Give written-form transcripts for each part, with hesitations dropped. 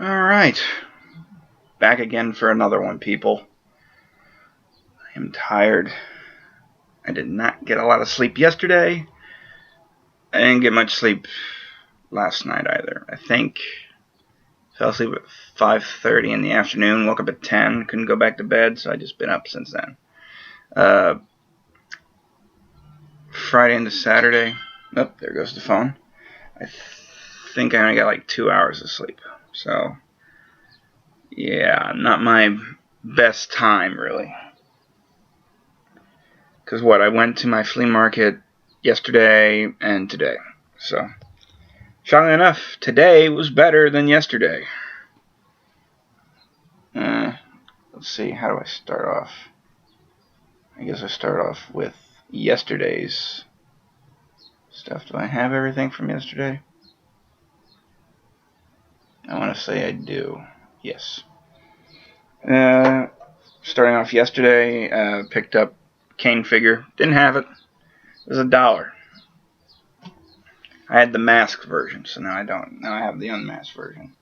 Alright, back again for another one, people. I am tired. I did not get a lot of sleep yesterday. I didn't get much sleep last night either. I think fell asleep at 5:30 in the afternoon, woke up at 10, couldn't go back to bed, so I just been up since then. Friday into Saturday. Oh, there goes the phone. I think I only got like 2 hours of sleep. So, yeah, not my best time, really. Because I went to my flea market yesterday and today. So, shockingly enough, today was better than yesterday. Let's see, how do I start off? I guess I start off with yesterday's stuff. Do I have everything from yesterday? I want to say I do. Yes. Starting off yesterday, picked up Kane figure. Didn't have it. It was $1. I had the masked version, so now I don't. Now I have the unmasked version.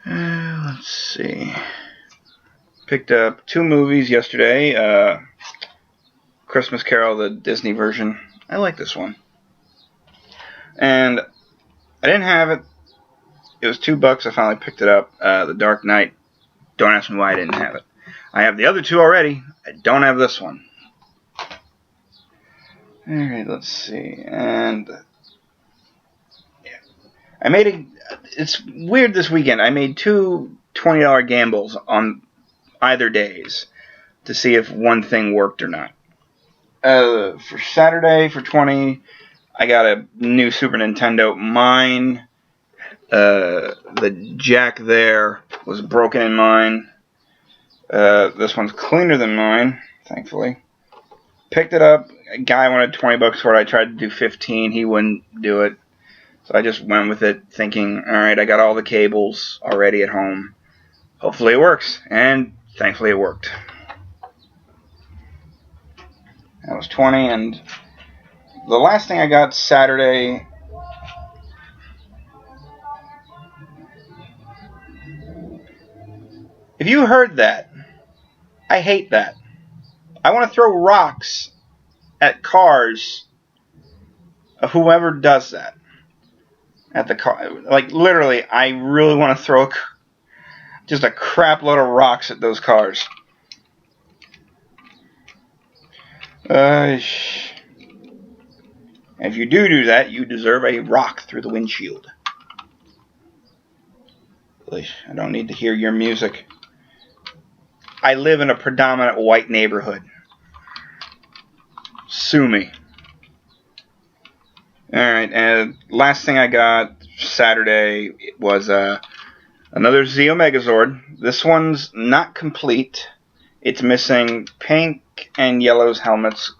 Let's see. Picked up 2 movies yesterday. Christmas Carol, the Disney version. I like this one. And I didn't have it. It was $2. I finally picked it up. The Dark Knight. Don't ask me why I didn't have it. I have the other 2 already. I don't have this one. Alright, let's see. And yeah. I made it's weird this weekend. I made 2 $20 gambles on either days to see if one thing worked or not. For Saturday, for 20, I got a new Super Nintendo. Mine, the jack there was broken in mine. This one's cleaner than mine, thankfully. Picked it up. A guy wanted $20 for it. I tried to do 15. He wouldn't do it. So I just went with it, thinking, alright, I got all the cables already at home. Hopefully it works. And thankfully it worked. That was 20, and the last thing I got Saturday. If you heard that, I hate that. I want to throw rocks at cars of whoever does that. At the car. Like, literally, I really want to throw just a crap load of rocks at those cars. If you do that, you deserve a rock through the windshield. I don't need to hear your music. I live in a predominant white neighborhood. Sue me. Alright, and last thing I got Saturday was another Z Megazord. This one's not complete. It's missing pink and yellow's helmets.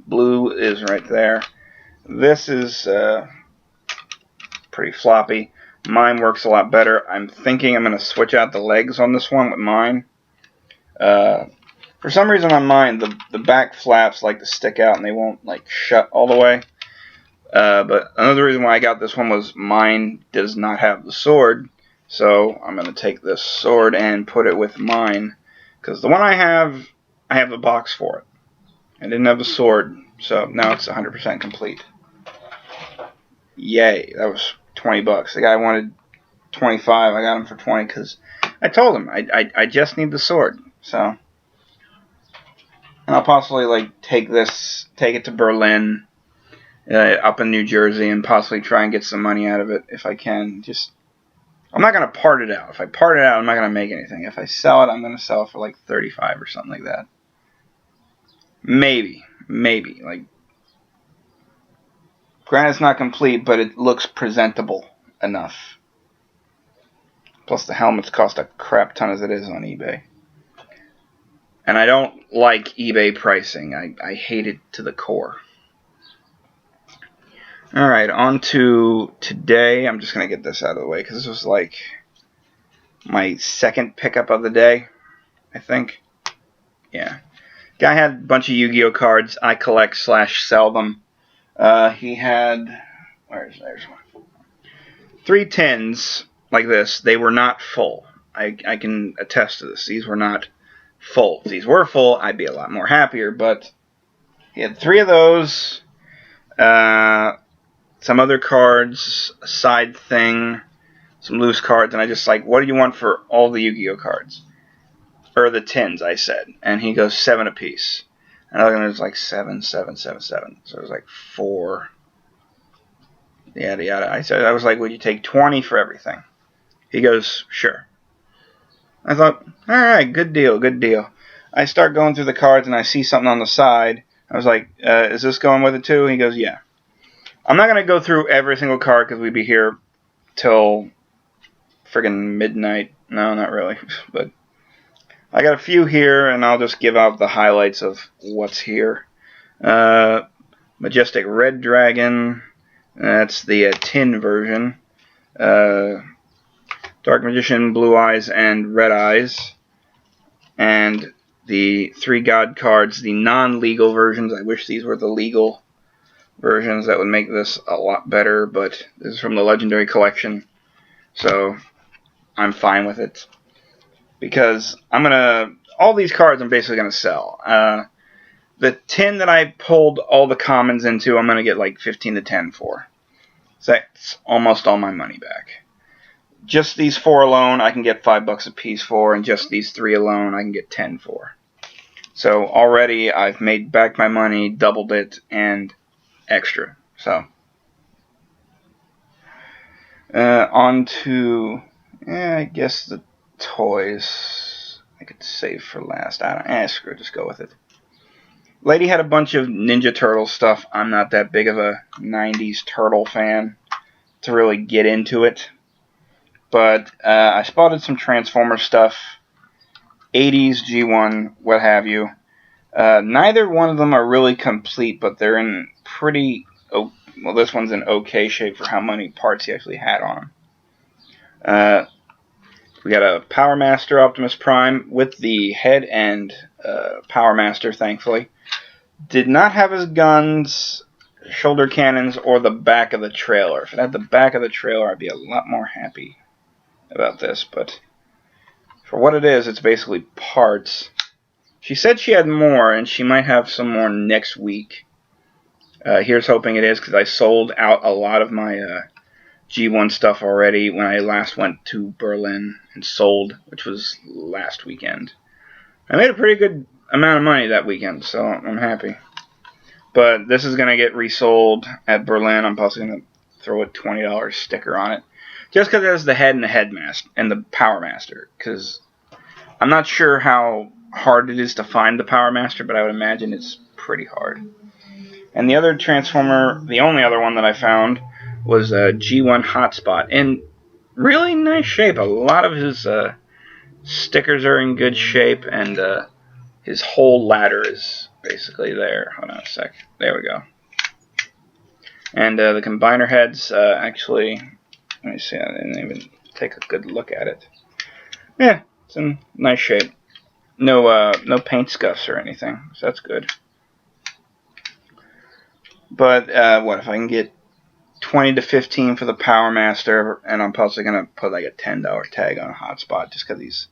Blue is right there. This is pretty floppy. Mine works a lot better. I'm thinking I'm going to switch out the legs on this one with mine. For some reason on mine, the back flaps like to stick out and they won't like shut all the way. But another reason why I got this one was mine does not have the sword. So I'm going to take this sword and put it with mine. Because the one I have the box for it. I didn't have the sword, so now it's 100% complete. Yay, that was $20. The guy wanted 25. I got him for 20 because I told him I just need the sword. So, and I'll possibly like take it to Berlin, up in New Jersey, and possibly try and get some money out of it if I can. I'm not gonna part it out. If I part it out, I'm not gonna make anything. If I sell it, I'm gonna sell it for like 35 or something like that. Maybe. Like, granted, it's not complete, but it looks presentable enough. Plus, the helmets cost a crap ton as it is on eBay. And I don't like eBay pricing. I hate it to the core. Alright, on to today. I'm just going to get this out of the way because this was like my second pickup of the day, I think. Yeah. Guy had a bunch of YuGiOh cards. I collect/sell them. He had, there's one. 3 tins like this, they were not full. I can attest to this. These were not full. If these were full, I'd be a lot more happier, but he had 3 of those, some other cards, a side thing, some loose cards, and I just like, what do you want for all the Yu-Gi-Oh cards? Or the tins, I said. And he goes 7 apiece. And I looked at it, it was like 7, 7, 7, 7. So it was like 4. Yada yada. I was like, would you take 20 for everything? He goes, sure. I thought, alright, good deal, good deal. I start going through the cards and I see something on the side. I was like, is this going with it too? He goes, yeah. I'm not going to go through every single card because we'd be here till friggin' midnight. No, not really. But I got a few here and I'll just give out the highlights of what's here. Majestic Red Dragon. That's the tin version. Dark Magician, Blue Eyes, and Red Eyes. And the 3 God cards, the non-legal versions. I wish these were the legal versions. That would make this a lot better, but this is from the Legendary Collection. So I'm fine with it. Because all these cards I'm basically going to sell. The tin that I pulled all the commons into, I'm going to get like 15 to 10 for. So that's almost all my money back. Just these 4 alone, I can get $5 a piece for, and just these 3 alone, I can get 10 for. So already I've made back my money, doubled it, and extra. So on to, I guess the toys. I could save for last. Screw it, just go with it. Lady had a bunch of Ninja Turtle stuff. I'm not that big of a 90s Turtle fan to really get into it. But I spotted some Transformer stuff. 80s, G1, what have you. Neither one of them are really complete, but they're in pretty... well, this one's in okay shape for how many parts he actually had on them. We got a Power Master Optimus Prime with the head and Power Master, thankfully. Did not have his guns, shoulder cannons, or the back of the trailer. If it had the back of the trailer, I'd be a lot more happy about this. But for what it is, it's basically parts. She said she had more, and she might have some more next week. Here's hoping it is, because I sold out a lot of my G1 stuff already when I last went to Berlin and sold, which was last weekend. I made a pretty good amount of money that weekend, so I'm happy. But this is going to get resold at Berlin. I'm possibly going to throw a $20 sticker on it. Just because it has the head and the headmaster and the Power Master. Because I'm not sure how hard it is to find the Power Master, but I would imagine it's pretty hard. And the other Transformer, the only other one that I found, was a G1 Hotspot. In really nice shape. A lot of his stickers are in good shape, and his whole ladder is basically there. Hold on a sec. There we go. And the combiner heads, actually, let me see. I didn't even take a good look at it. Yeah, it's in nice shape. No paint scuffs or anything, so that's good. But what if I can get 20 to 15 for the Power Master, and I'm possibly gonna put like a $10 tag on a Hotspot just because he's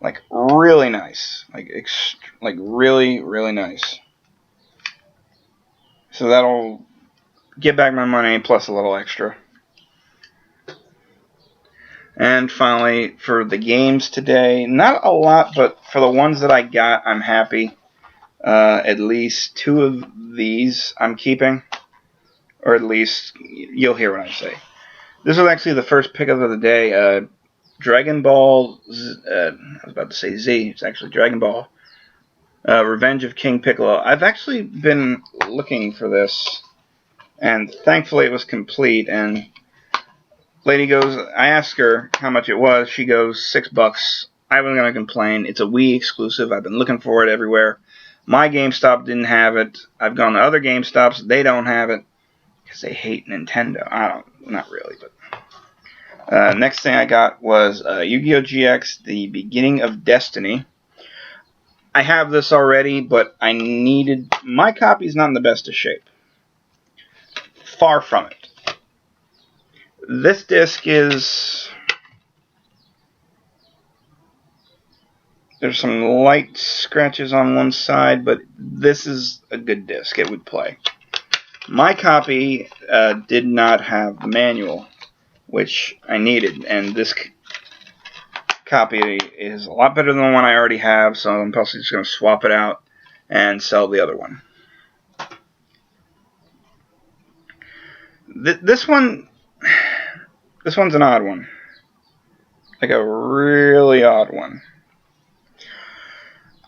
like really nice, like really nice. So that'll get back my money plus a little extra. And finally, for the games today, not a lot, but for the ones that I got, I'm happy. At least 2 of these I'm keeping, or at least you'll hear what I say. This was actually the first pickup of the day. Dragon Ball, I was about to say Z, it's actually Dragon Ball. Revenge of King Piccolo. I've actually been looking for this, and thankfully it was complete, and lady goes, I asked her how much it was, she goes, $6. I wasn't going to complain. It's a Wii exclusive. I've been looking for it everywhere. My GameStop didn't have it. I've gone to other GameStops. They don't have it because they hate Nintendo. Not really, but next thing I got was YuGiOh GX, The Beginning of Destiny. I have this already, but I needed... My copy's not in the best of shape. Far from it. This disc is There's some light scratches on one side, but this is a good disc. It would play. My copy did not have the manual, which I needed, and this copy is a lot better than the one I already have, so I'm possibly just going to swap it out and sell the other one. This one's an odd one. Like a really odd one.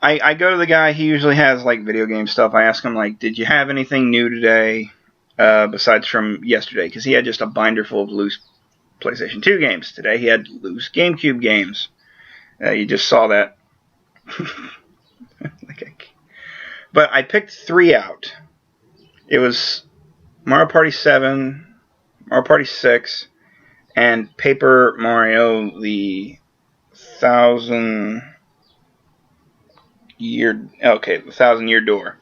I go to the guy, he usually has like video game stuff. I ask him, like, did you have anything new today besides from yesterday? Because he had just a binder full of loose PlayStation 2 games. Today he had loose GameCube games. You just saw that. But I picked 3 out. It was Mario Party 7, Mario Party 6, and Paper Mario, the 1000-year door.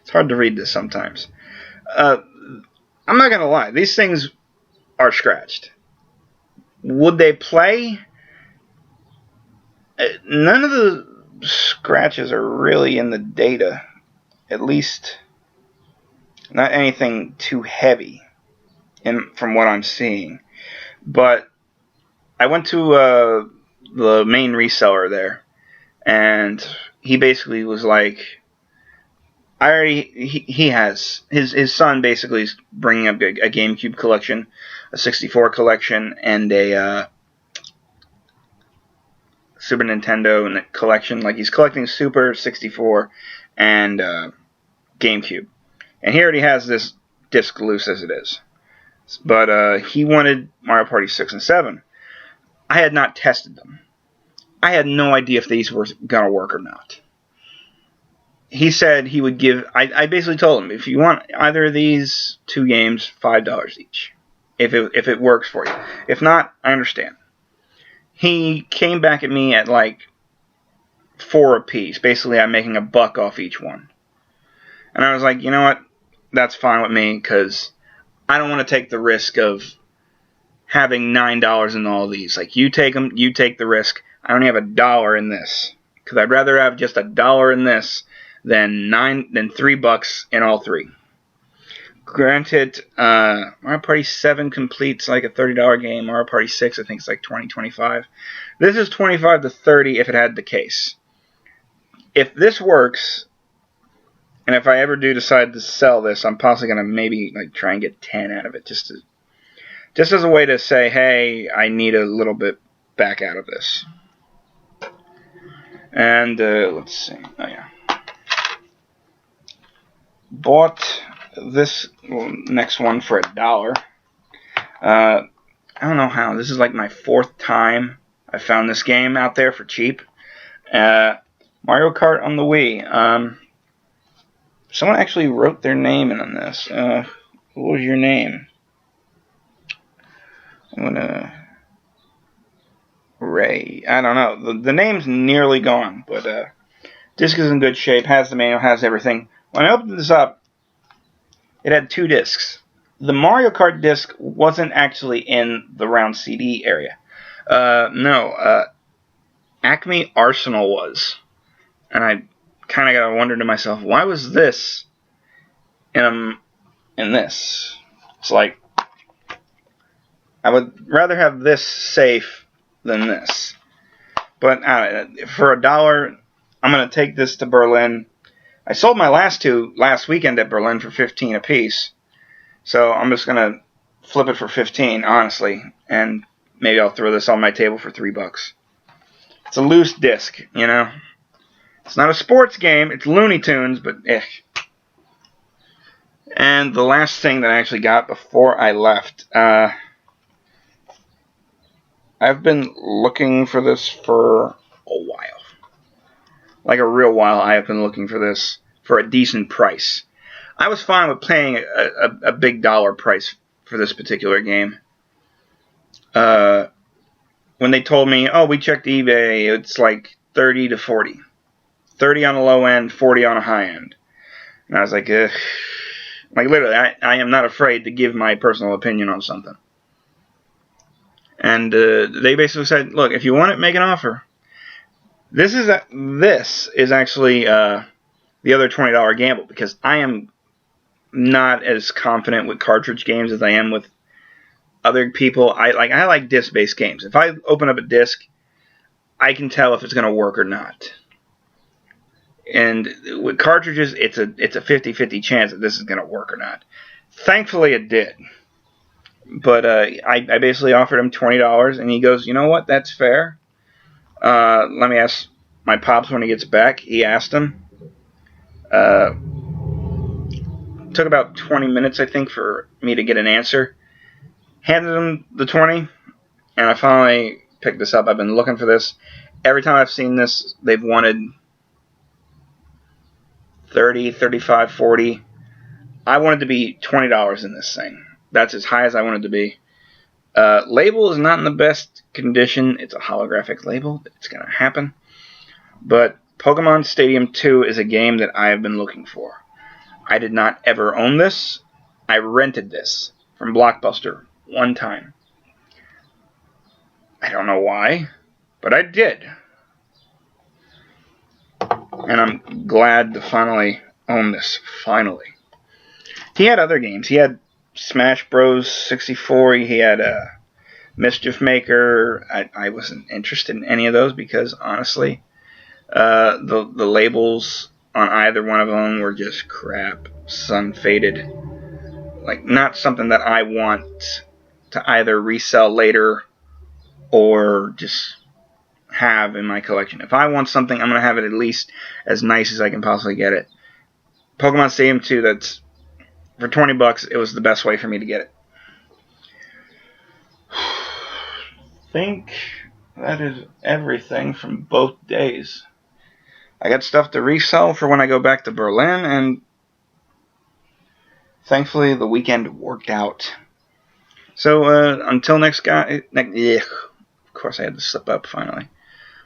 It's hard to read this sometimes. I'm not gonna lie, these things are scratched. Would they play? None of the scratches are really in the data. At least not anything too heavy from what I'm seeing. But I went to the main reseller there, and he basically was like, he has his son basically is bringing up a GameCube collection, a 64 collection, and a Super Nintendo collection. Like, he's collecting Super, 64, and GameCube. And he already has this disc loose as it is. But he wanted Mario Party 6 and 7. I had not tested them. I had no idea if these were going to work or not. He said he would give... I basically told him, if you want either of these 2 games, $5 each. If it works for you. If not, I understand. He came back at me at like $4 apiece. Basically, I'm making $1 off each one. And I was like, you know what? That's fine with me, because I don't want to take the risk of having $9 in all these. Like, you take them, you take the risk. I only have $1 in this, because I'd rather have just $1 in this than $3 in all 3. Granted, Mario Party 7 completes like a $30 game. Mario Party 6, I think, it's like $20, $25. This is $25 to $30 if it had the case. If this works, and if I ever do decide to sell this, I'm possibly gonna maybe like try and get 10 out of it, just as a way to say, hey, I need a little bit back out of this. And let's see. Oh yeah, bought this next one for $1. I don't know how. This is like my 4th time I found this game out there for cheap. Mario Kart on the Wii. Someone actually wrote their name in on this. What was your name? I'm gonna... Ray. I don't know. The name's nearly gone, but disc is in good shape. Has the manual, has everything. When I opened this up, it had 2 discs. The Mario Kart disc wasn't actually in the round CD area. No. Acme Arsenal was. And I kind of got to wonder to myself, why was this in this? It's like, I would rather have this safe than this. But for $1, I'm going to take this to Berlin. I sold my last 2 last weekend at Berlin for $15 apiece. So I'm just going to flip it for $15, honestly. And maybe I'll throw this on my table for $3. It's a loose disc, you know. It's not a sports game. It's Looney Tunes, but eh. And the last thing that I actually got before I left, I've been looking for this for a while. Like a real while, I have been looking for this for a decent price. I was fine with paying a big dollar price for this particular game. When they told me, oh, we checked eBay, it's like 30 to 40. 30 on the low end, 40 on a high end. And I was like, ugh. Like, literally, I am not afraid to give my personal opinion on something. And they basically said, look, if you want it, make an offer. This is actually the other $20 gamble, because I am not as confident with cartridge games as I am with other people. I like disc-based games. If I open up a disc, I can tell if it's going to work or not. And with cartridges, it's a 50-50 chance that this is going to work or not. Thankfully, it did. But I basically offered him $20, and he goes, you know what? That's fair. Let me ask my pops when he gets back. He asked him. Took about 20 minutes, I think, for me to get an answer. Handed him the 20, and I finally picked this up. I've been looking for this. Every time I've seen this, they've wanted 30, 35, 40. I wanted to be $20 in this thing. That's as high as I wanted to be. Label is not in the best condition. It's a holographic label. It's going to happen. But Pokemon Stadium 2 is a game that I have been looking for. I did not ever own this. I rented this from Blockbuster one time. I don't know why, but I did. And I'm glad to finally own this. Finally. He had other games. He had Smash Bros. 64. He had Mischief Maker. I wasn't interested in any of those because, honestly, the labels on either one of them were just crap. Sun-faded. Like, not something that I want to either resell later or just have in my collection. If I want something, I'm going to have it at least as nice as I can possibly get it. Pokemon Stadium 2, that's for $20, it was the best way for me to get it. I think that is everything from both days. I got stuff to resell for when I go back to Berlin, and thankfully the weekend worked out. So until next guy, of course I had to slip up finally.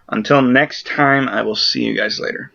Until next time, I will see you guys later.